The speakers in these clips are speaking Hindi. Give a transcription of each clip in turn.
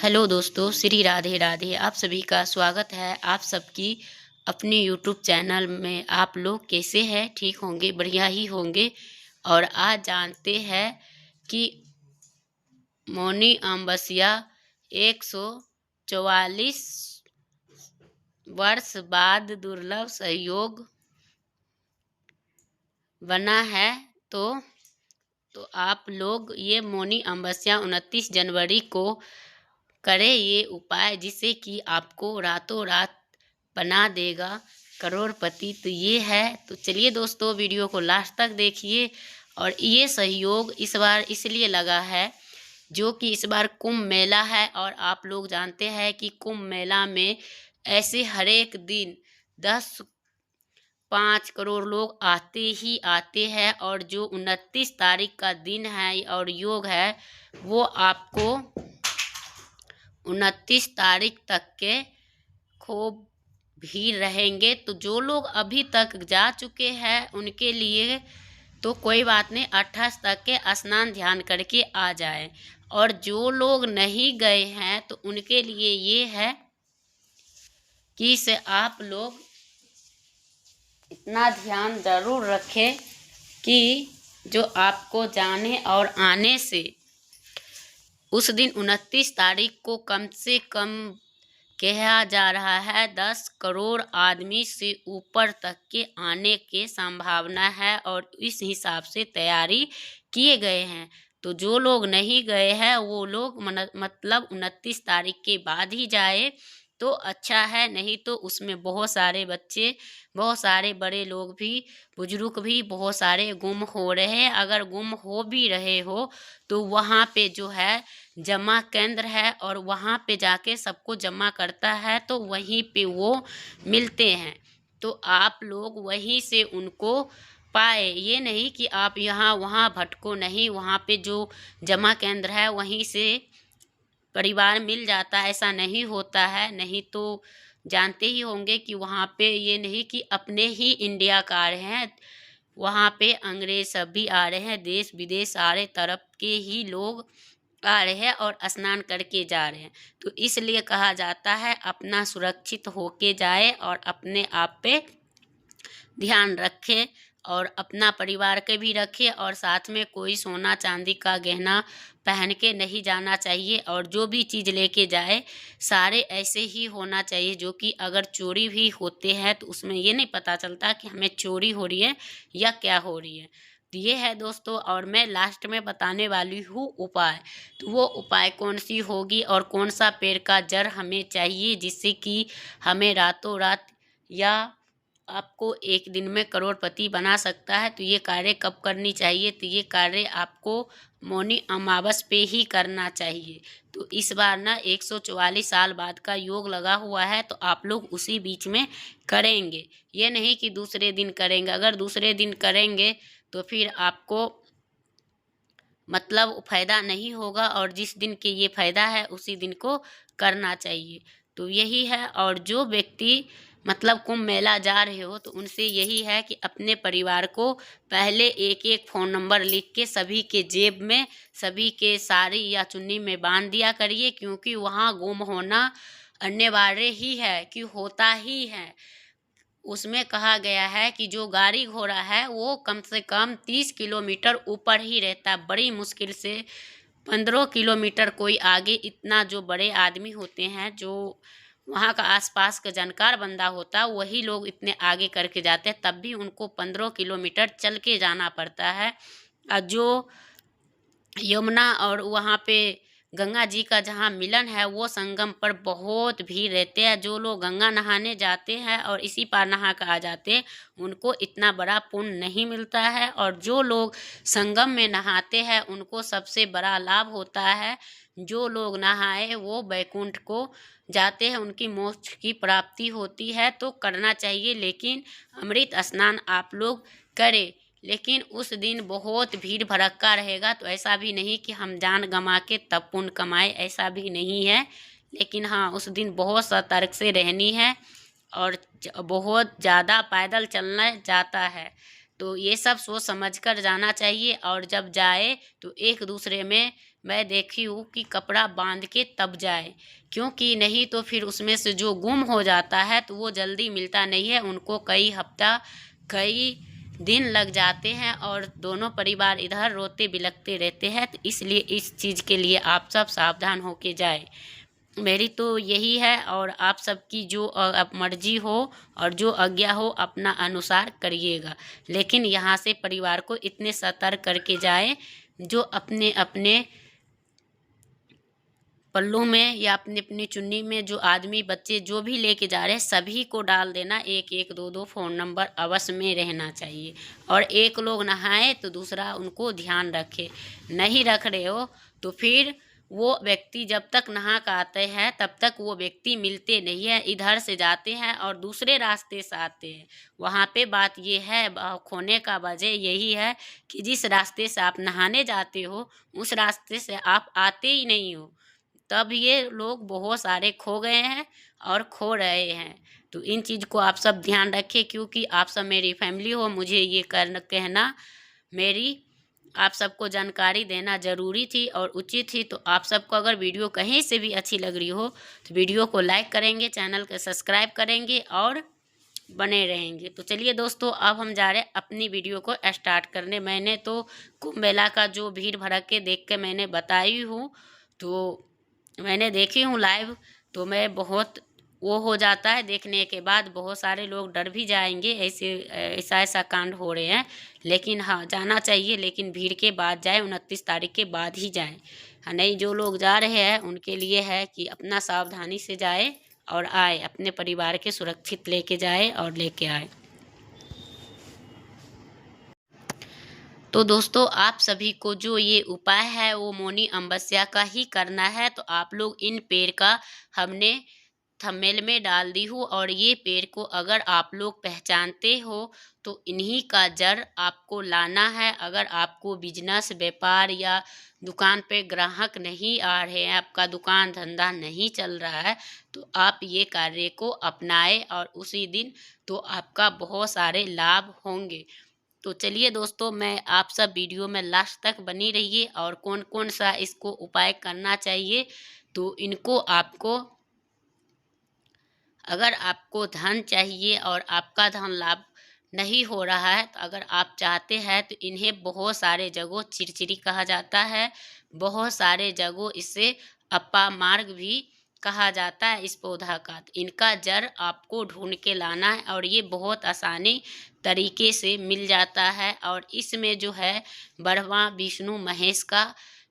हेलो दोस्तों, श्री राधे राधे। आप सभी का स्वागत है आप सबकी अपने यूट्यूब चैनल में। आप लोग कैसे हैं? ठीक होंगे, बढ़िया ही होंगे। और आज जानते हैं कि मौनी अमावस्या 144 वर्ष बाद दुर्लभ संयोग बना है। तो आप लोग ये मौनी अमावस्या 29 जनवरी को करें ये उपाय, जिससे कि आपको रातों रात बना देगा करोड़पति। तो ये है। तो चलिए दोस्तों, वीडियो को लास्ट तक देखिए। और ये सहयोग इस बार इसलिए लगा है जो कि इस बार कुंभ मेला है, और आप लोग जानते हैं कि कुंभ मेला में ऐसे हर एक दिन 5 करोड़ लोग आते ही आते हैं। और जो 29 तारीख का दिन है और योग है, वो आपको 29 तारीख तक के खूब भीड़ रहेंगे। तो जो लोग अभी तक जा चुके हैं उनके लिए तो कोई बात नहीं, 28 तक के स्नान ध्यान करके आ जाए। और जो लोग नहीं गए हैं तो उनके लिए ये है कि से आप लोग इतना ध्यान ज़रूर रखें कि जो आपको जाने और आने से उस दिन 29 तारीख को कम से कम कहा जा रहा है 10 करोड़ आदमी से ऊपर तक के आने के संभावना है, और इस हिसाब से तैयारी किए गए हैं। तो जो लोग नहीं गए हैं वो लोग मतलब 29 तारीख के बाद ही जाए तो अच्छा है। नहीं तो उसमें बहुत सारे बच्चे, बहुत सारे बड़े लोग भी, बुजुर्ग भी बहुत सारे गुम हो रहे हैं। अगर गुम हो भी रहे हो तो वहाँ पे जो है जमा केंद्र है, और वहाँ पे जाके सबको जमा करता है तो वहीं पे वो मिलते हैं। तो आप लोग वहीं से उनको पाए, ये नहीं कि आप यहाँ वहाँ भटको नहीं। वहाँ पे जो जमा केंद्र है वहीं से परिवार मिल जाता है, ऐसा नहीं होता है। नहीं तो जानते ही होंगे कि वहाँ पे ये नहीं कि अपने ही इंडिया का आ रहे हैं, वहाँ पे अंग्रेज सब भी आ रहे हैं, देश विदेश सारे तरफ के ही लोग आ रहे हैं और स्नान करके जा रहे हैं। तो इसलिए कहा जाता है अपना सुरक्षित होके जाए और अपने आप पे ध्यान रखे, और अपना परिवार के भी रखे। और साथ में कोई सोना चांदी का गहना पहन के नहीं जाना चाहिए। और जो भी चीज़ लेके जाए सारे ऐसे ही होना चाहिए, जो कि अगर चोरी भी होते हैं तो उसमें ये नहीं पता चलता कि हमें चोरी हो रही है या क्या हो रही है। तो ये है दोस्तों, और मैं लास्ट में बताने वाली हूँ उपाय। तो वो उपाय कौन सी होगी और कौन सा पेड़ का जड़ हमें चाहिए, जिससे कि हमें रातों रात या आपको एक दिन में करोड़पति बना सकता है। तो ये कार्य कब करनी चाहिए? तो ये कार्य आपको मौनी अमावस पे ही करना चाहिए। तो इस बार ना 144 साल बाद का योग लगा हुआ है, तो आप लोग उसी बीच में करेंगे। ये नहीं कि दूसरे दिन करेंगे। अगर दूसरे दिन करेंगे तो फिर आपको मतलब फ़ायदा नहीं होगा, और जिस दिन के ये फ़ायदा है उसी दिन को करना चाहिए। तो यही है। और जो व्यक्ति मतलब कुंभ मेला जा रहे हो तो उनसे यही है कि अपने परिवार को पहले एक एक फ़ोन नंबर लिख के सभी के जेब में, सभी के साड़ी या चुन्नी में बांध दिया करिए, क्योंकि वहाँ गुम होना अनिवार्य ही है कि होता ही है। उसमें कहा गया है कि जो गाड़ी घोड़ा है वो कम से कम 30 किलोमीटर ऊपर ही रहता है। बड़ी मुश्किल से 15 किलोमीटर कोई आगे, इतना जो बड़े आदमी होते हैं, जो वहाँ का आसपास का जानकार बंदा होता है, वही लोग इतने आगे करके जाते हैं, तब भी उनको 15 किलोमीटर चल के जाना पड़ता है। और जो यमुना और वहाँ पे गंगा जी का जहाँ मिलन है वो संगम पर बहुत भीड़ रहते हैं। जो लोग गंगा नहाने जाते हैं और इसी पार नहा कर आ जाते हैं, उनको इतना बड़ा पुण्य नहीं मिलता है। और जो लोग संगम में नहाते हैं उनको सबसे बड़ा लाभ होता है। जो लोग नहाए वो बैकुंठ को जाते हैं, उनकी मोक्ष की प्राप्ति होती है। तो करना चाहिए, लेकिन अमृत स्नान आप लोग करें। लेकिन उस दिन बहुत भीड़ भड़क्का रहेगा, तो ऐसा भी नहीं कि हम जान गंवा के तब पुण्य कमाए, ऐसा भी नहीं है। लेकिन हाँ, उस दिन बहुत सतर्क से रहनी है, और बहुत ज़्यादा पैदल चलना जाता है। तो ये सब सोच समझ कर जाना चाहिए। और जब जाए तो एक दूसरे में मैं देखी हूँ कि कपड़ा बांध के तब जाए, क्योंकि नहीं तो फिर उसमें से जो गुम हो जाता है तो वो जल्दी मिलता नहीं है। उनको कई हफ्ता कई दिन लग जाते हैं और दोनों परिवार इधर रोते बिलखते रहते हैं। तो इसलिए इस चीज़ के लिए आप सब सावधान होके जाए। मेरी तो यही है, और आप सबकी जो अब मर्जी हो और जो आज्ञा हो अपना अनुसार करिएगा। लेकिन यहाँ से परिवार को इतने सतर्क करके जाए, जो अपने अपने पल्लू में या अपनी अपनी चुन्नी में जो आदमी बच्चे जो भी लेके जा रहे हैं सभी को डाल देना। एक एक दो दो फ़ोन नंबर अवश्य में रहना चाहिए। और एक लोग नहाए तो दूसरा उनको ध्यान रखे। नहीं रख रहे हो तो फिर वो व्यक्ति जब तक नहा कर आते हैं तब तक वो व्यक्ति मिलते नहीं है। इधर से जाते हैं और दूसरे रास्ते से आते हैं। वहाँ पे बात ये है, खोने का वजह यही है कि जिस रास्ते से आप नहाने जाते हो उस रास्ते से आप आते ही नहीं हो। तब ये लोग बहुत सारे खो गए हैं और खो रहे हैं। तो इन चीज़ को आप सब ध्यान रखें, क्योंकि आप सब मेरी फैमिली हो। मुझे ये कहना मेरी आप सबको जानकारी देना ज़रूरी थी और उचित थी। तो आप सबको अगर वीडियो कहीं से भी अच्छी लग रही हो तो वीडियो को लाइक करेंगे, चैनल को सब्सक्राइब करेंगे और बने रहेंगे। तो चलिए दोस्तों, अब हम जा रहे हैं अपनी वीडियो को स्टार्ट करने। मैंने तो कुंभ मेला का जो भीड़ भड़के देख के मैंने बताई हूँ, तो मैंने देखी हूँ लाइव, तो मैं बहुत वो हो जाता है देखने के बाद। बहुत सारे लोग डर भी जाएंगे, ऐसा कांड हो रहे हैं। लेकिन हाँ, जाना चाहिए, लेकिन भीड़ के बाद जाए, 29 तारीख के बाद ही जाए। हाँ, नहीं, जो लोग जा रहे हैं उनके लिए है कि अपना सावधानी से जाए और आए, अपने परिवार के सुरक्षित लेके जाए और लेके आए। तो दोस्तों, आप सभी को जो ये उपाय है वो मौनी अमावस्या का ही करना है। तो आप लोग इन पेड़ का हमने थंबनेल में डाल दी हूँ, और ये पेड़ को अगर आप लोग पहचानते हो तो इन्हीं का जड़ आपको लाना है। अगर आपको बिजनेस व्यापार या दुकान पे ग्राहक नहीं आ रहे हैं, आपका दुकान धंधा नहीं चल रहा है, तो आप ये कार्य को अपनाए और उसी दिन तो आपका बहुत सारे लाभ होंगे। तो चलिए दोस्तों, मैं आप सब वीडियो में लास्ट तक बनी रहिए। और कौन कौन सा इसको उपाय करना चाहिए, तो इनको आपको, अगर आपको धन चाहिए और आपका धन लाभ नहीं हो रहा है, तो अगर आप चाहते हैं तो इन्हें बहुत सारे जगहों चिरचिरी कहा जाता है, बहुत सारे जगहों इसे अप्पा मार्ग भी कहा जाता है इस पौधा का। तो इनका जड़ आपको ढूंढ के लाना है, और ये बहुत आसानी तरीके से मिल जाता है। और इसमें जो है ब्रह्मा विष्णु महेश का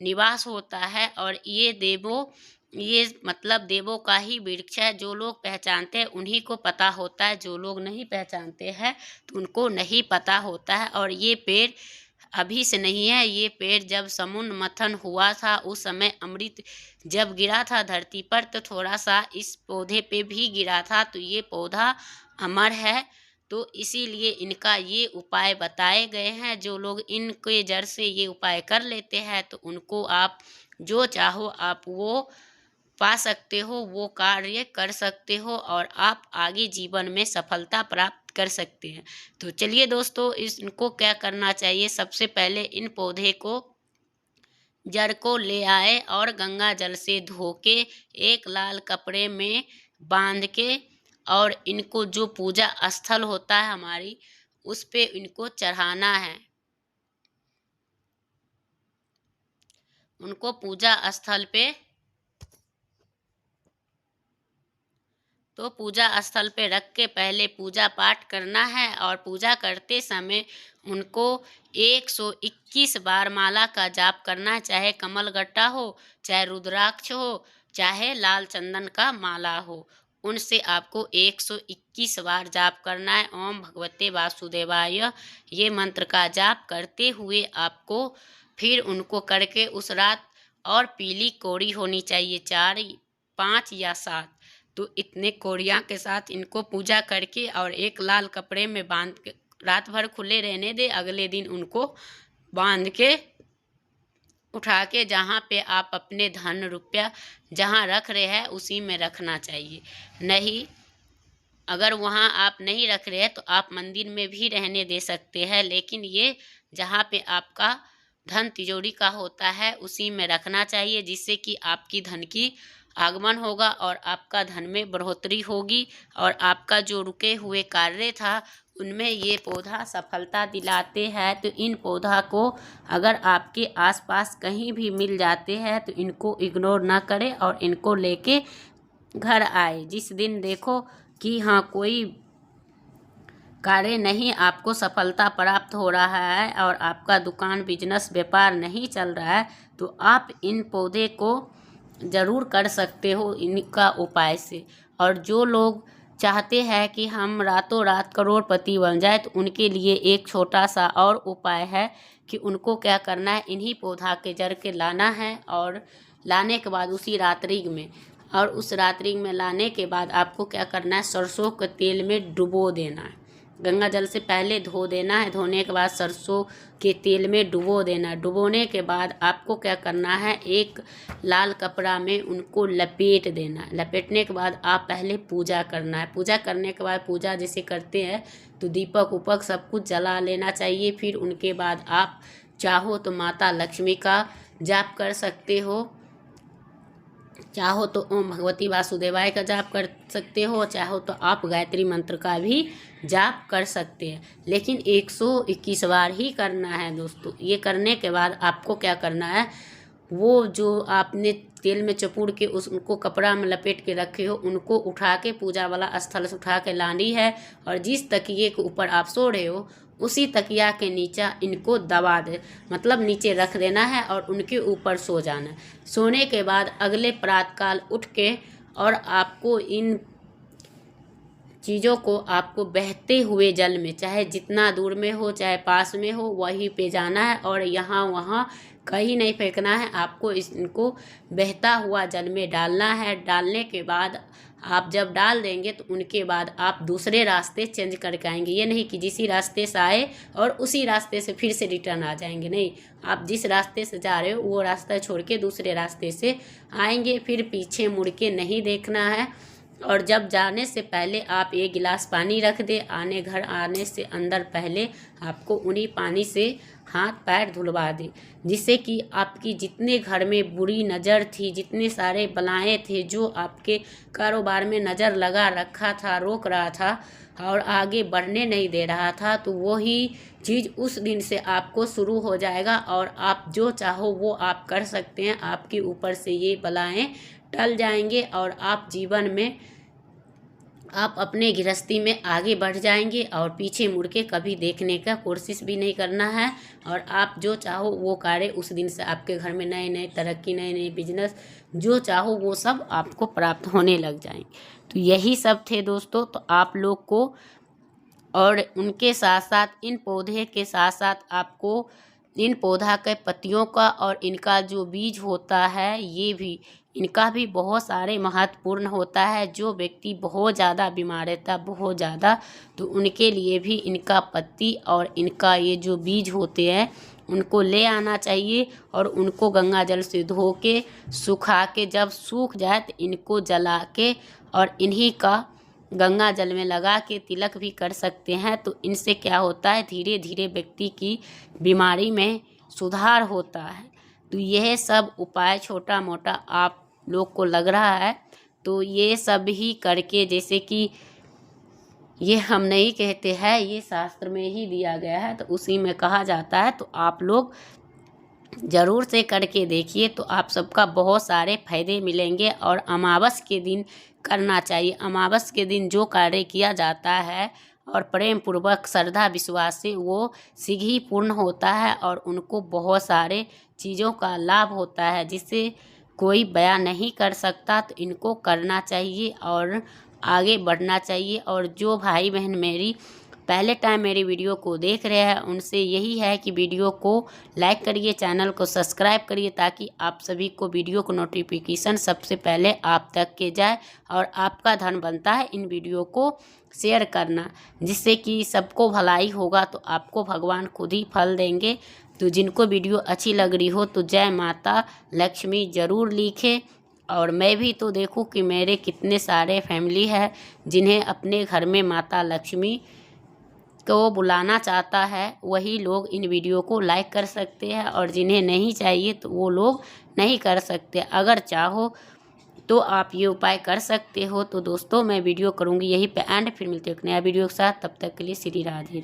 निवास होता है, और ये मतलब देवों का ही वृक्ष है। जो लोग पहचानते हैं उन्हीं को पता होता है, जो लोग नहीं पहचानते हैं तो उनको नहीं पता होता है। और ये पेड़ अभी से नहीं है, ये पेड़ जब समुद्र मंथन हुआ था उस समय अमृत जब गिरा था धरती पर, तो थोड़ा सा इस पौधे पे भी गिरा था। तो ये पौधा अमर है, तो इसीलिए इनका ये उपाय बताए गए हैं। जो लोग इनके जड़ से ये उपाय कर लेते हैं तो उनको आप जो चाहो आप वो पा सकते हो, वो कार्य कर सकते हो, और आप आगे जीवन में सफलता प्राप्त कर सकते हैं। तो चलिए दोस्तों, इनको क्या करना चाहिए, सबसे पहले इन पौधे को जड़ को ले आए और गंगा जल से धो के एक लाल कपड़े में बांध के, और इनको जो पूजा स्थल होता है हमारी उस पे इनको चढ़ाना है। उनको पूजा स्थल पे, तो पूजा स्थल पे रख के पहले पूजा पाठ करना है। और पूजा करते समय उनको 121 बार माला का जाप करना है, चाहे कमलगट्टा हो, चाहे रुद्राक्ष हो, चाहे लाल चंदन का माला हो। उनसे आपको 121 बार जाप करना है। ओम भगवते वासुदेवाय, ये मंत्र का जाप करते हुए आपको फिर उनको करके उस रात, और पीली कोड़ी होनी चाहिए 4, 5 या 7, तो इतने कोड़ियाँ के साथ इनको पूजा करके और एक लाल कपड़े में बांध के रात भर खुले रहने दे। अगले दिन उनको बांध के उठा के जहाँ पे आप अपने धन रुपया जहाँ रख रहे हैं उसी में रखना चाहिए। नहीं, अगर वहाँ आप नहीं रख रहे हैं तो आप मंदिर में भी रहने दे सकते हैं, लेकिन ये जहाँ पे आपका धन तिजोरी का होता है उसी में रखना चाहिए, जिससे कि आपकी धन की आगमन होगा और आपका धन में बढ़ोतरी होगी और आपका जो रुके हुए कार्य था उनमें ये पौधा सफलता दिलाते हैं। तो इन पौधा को अगर आपके आसपास कहीं भी मिल जाते हैं तो इनको इग्नोर ना करें और इनको लेके घर आए। जिस दिन देखो कि हाँ कोई कार्य नहीं, आपको सफलता प्राप्त हो रहा है और आपका दुकान बिजनेस व्यापार नहीं चल रहा है, तो आप इन पौधे को ज़रूर कर सकते हो इनका उपाय से। और जो लोग चाहते हैं कि हम रातों रात करोड़पति बन जाए तो उनके लिए एक छोटा सा और उपाय है कि उनको क्या करना है, इन्हीं पौधा के जड़ के लाना है और लाने के बाद उसी रात्रि में और उस रात्रि में लाने के बाद आपको क्या करना है, सरसों के तेल में डुबो देना है। गंगा जल से पहले धो देना है, धोने के बाद सरसों के तेल में डुबो देना है। डुबोने के बाद आपको क्या करना है, एक लाल कपड़ा में उनको लपेट देना है। लपेटने के बाद आप पहले पूजा करना है। पूजा करने के बाद पूजा जैसे करते हैं तो दीपक उपक सब कुछ जला लेना चाहिए। फिर उनके बाद आप चाहो तो माता लक्ष्मी का जाप कर सकते हो, चाहो तो ओम भगवती वासुदेवाय का जाप कर सकते हो, चाहो तो आप गायत्री मंत्र का भी जाप कर सकते हैं। लेकिन 121 बार ही करना है दोस्तों। ये करने के बाद आपको क्या करना है, वो जो आपने तेल में चपूड़ के उनको कपड़ा में लपेट के रखे हो उनको उठा के पूजा वाला स्थल से उठा के लानी है और जिस तकिए के ऊपर आप सो रहे हो उसी तकिया के नीचे इनको दबा दे, मतलब नीचे रख देना है और उनके ऊपर सो जाना है। सोने के बाद अगले प्रातःकाल उठ के और आपको इन चीज़ों को आपको बहते हुए जल में, चाहे जितना दूर में हो चाहे पास में हो, वहीं पे जाना है और यहाँ वहाँ कहीं नहीं फेंकना है। आपको इनको बहता हुआ जल में डालना है। डालने के बाद आप जब डाल देंगे तो उनके बाद आप दूसरे रास्ते चेंज करके आएंगे। ये नहीं कि जिसी रास्ते से आए और उसी रास्ते से फिर से रिटर्न आ जाएंगे, नहीं, आप जिस रास्ते से जा रहे हो वो रास्ता छोड़ के दूसरे रास्ते से आएंगे। फिर पीछे मुड़ के नहीं देखना है और जब जाने से पहले आप एक गिलास पानी रख दे। घर आने से अंदर पहले आपको उन्हीं पानी से हाथ पैर धुलवा दे, जिससे कि आपकी जितने घर में बुरी नज़र थी, जितने सारे बलाएँ थे जो आपके कारोबार में नज़र लगा रखा था, रोक रहा था और आगे बढ़ने नहीं दे रहा था, तो वही चीज़ उस दिन से आपको शुरू हो जाएगा और आप जो चाहो वो आप कर सकते हैं। आपके ऊपर से ये बलाएँ टल जाएंगे और आप जीवन में आप अपने गृहस्थी में आगे बढ़ जाएंगे और पीछे मुड़ के कभी देखने का कोशिश भी नहीं करना है और आप जो चाहो वो कार्य उस दिन से आपके घर में नए नए तरक्की, नए नए बिजनेस जो चाहो वो सब आपको प्राप्त होने लग जाएंगे। तो यही सब थे दोस्तों। तो आप लोग को और उनके साथ साथ इन पौधे के साथ साथ आपको इन पौधा के पत्तियों का और इनका जो बीज होता है ये भी, इनका भी बहुत सारे महत्वपूर्ण होता है। जो व्यक्ति बहुत ज़्यादा बीमार रहता है, बहुत ज़्यादा, तो उनके लिए भी इनका पत्ती और इनका ये जो बीज होते हैं उनको ले आना चाहिए और उनको गंगा जल से धो के सुखा के, जब सूख जाए तो इनको जला के और इन्हीं का गंगा जल में लगा के तिलक भी कर सकते हैं। तो इनसे क्या होता है, धीरे धीरे व्यक्ति की बीमारी में सुधार होता है। तो यह सब उपाय छोटा मोटा आप लोग को लग रहा है तो ये सब ही करके, जैसे कि ये हम नहीं कहते हैं, ये शास्त्र में ही दिया गया है तो उसी में कहा जाता है। तो आप लोग ज़रूर से करके देखिए तो आप सबका बहुत सारे फायदे मिलेंगे। और अमावस के दिन करना चाहिए। अमावस के दिन जो कार्य किया जाता है और प्रेम पूर्वक श्रद्धा विश्वास से वो शीघ्र ही पूर्ण होता है और उनको बहुत सारे चीज़ों का लाभ होता है जिससे कोई बयान नहीं कर सकता। तो इनको करना चाहिए और आगे बढ़ना चाहिए। और जो भाई बहन मेरी पहले टाइम मेरी वीडियो को देख रहे हैं उनसे यही है कि वीडियो को लाइक करिए, चैनल को सब्सक्राइब करिए ताकि आप सभी को वीडियो को नोटिफिकेशन सबसे पहले आप तक के जाए। और आपका धर्म बनता है इन वीडियो को शेयर करना, जिससे कि सबको भलाई होगा तो आपको भगवान खुद ही फल देंगे। तो जिनको वीडियो अच्छी लग रही हो तो जय माता लक्ष्मी ज़रूर लिखे। और मैं भी तो देखूं कि मेरे कितने सारे फैमिली है जिन्हें अपने घर में माता लक्ष्मी को बुलाना चाहता है वही लोग इन वीडियो को लाइक कर सकते हैं, और जिन्हें नहीं चाहिए तो वो लोग नहीं कर सकते। अगर चाहो तो आप ये उपाय कर सकते हो। तो दोस्तों मैं वीडियो करूँगी यहीं पे एंड, फिर मिलते हैं एक नया वीडियो के साथ। तब तक के लिए श्री राधे।